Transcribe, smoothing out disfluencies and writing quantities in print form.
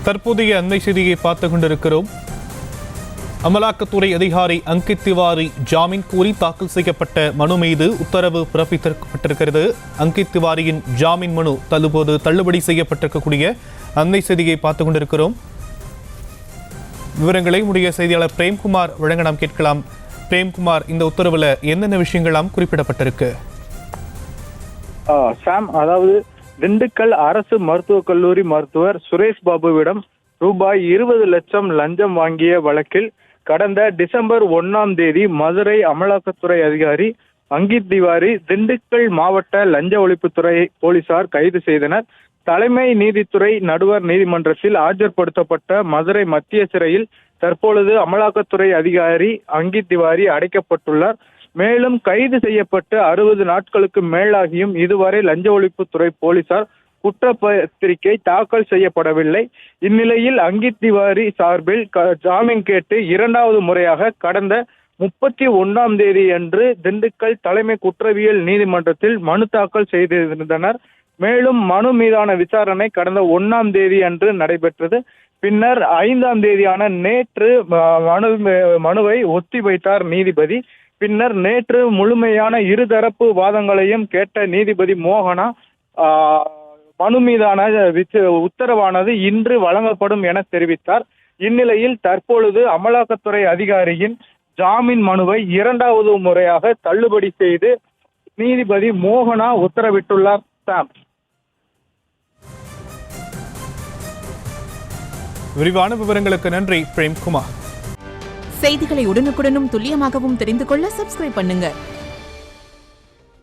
தற்போதைய அண்மை செய்தியை பார்த்துக் கொண்டிருக்கிறோம். அமலாக்கத்துறை அதிகாரி அங்கித் திவாரி ஜாமீன் கோரி தாக்கல் செய்யப்பட்ட மனு மீது உத்தரவு பிறப்பிக்கப்பட்டிருக்கிறது. அங்கித் திவாரியின் ஜாமீன் மனு தள்ளுபடி செய்யப்பட்டிருக்கக்கூடிய அண்மை செய்தியை பார்த்துக் கொண்டிருக்கிறோம். விவரங்களை உடைய செய்தியாளர் பிரேம்குமார் வழங்க நாம் கேட்கலாம். பிரேம்குமார், இந்த உத்தரவுல என்னென்ன விஷயங்களாம் குறிப்பிடப்பட்டிருக்கு? சாம், அதாவது திண்டுக்கல் அரசு மருத்துவக் கல்லூரி மருத்துவர் சுரேஷ் பாபுவிடம் ரூபாய் 20 லட்சம் லஞ்சம் வாங்கிய வழக்கில் கடந்த டிசம்பர் 1ஆம் தேதி மதுரை அமலாக்கத்துறை அதிகாரி அங்கித் திவாரி திண்டுக்கல் மாவட்ட லஞ்ச ஒழிப்புத்துறை போலீசார் கைது செய்தனர். தலைமை நீதித்துறை நடுவர் நீதிமன்றத்தில் ஆஜர்படுத்தப்பட்ட மதுரை மத்திய சிறையில் தற்பொழுது அமலாக்கத்துறை அதிகாரி அங்கித் திவாரி அடைக்கப்பட்டுள்ளார். மேலும் கைது செய்யப்பட்டு 60 நாட்களுக்கு மேலாகியும் இதுவரை லஞ்ச ஒழிப்புத்துறை போலீசார் குற்றப்பத்திரிகை தாக்கல் செய்யப்படவில்லை. இந்நிலையில் அங்கித் திவாரி சார்பில் ஜாமீன் கேட்டு 2வது முறையாக கடந்த 31ஆம் தேதி அன்று திண்டுக்கல் தலைமை குற்றவியல் நீதிமன்றத்தில் மனு தாக்கல் செய்திருந்தனர். மேலும் மனு மீதான விசாரணை கடந்த 1ஆம் தேதி அன்று நடைபெற்றது. பின்னர் 5ஆம் தேதியான நேற்று மனுவை ஒத்திவைத்தார் நீதிபதி. பின்னர் நேற்று முழுமையான இருதரப்பு வாதங்களையும் கேட்ட நீதிபதி மோகனா மனு மீதான உத்தரவானது இன்று வழங்கப்படும் என தெரிவித்தார். இந்நிலையில் தற்பொழுது அமலாக்கத்துறை அதிகாரியின் ஜாமீன் மனுவை 2வது முறையாக தள்ளுபடி செய்து நீதிபதி மோகனா உத்தரவிட்டுள்ளார். சாம், விரிவான விவரங்களுக்கு நன்றி பிரேம்குமார். செய்திகளை உடனுக்குடனும் துல்லியமாகவும் தெரிந்து கொள்ள சப்ஸ்கிரைப் பண்ணுங்க.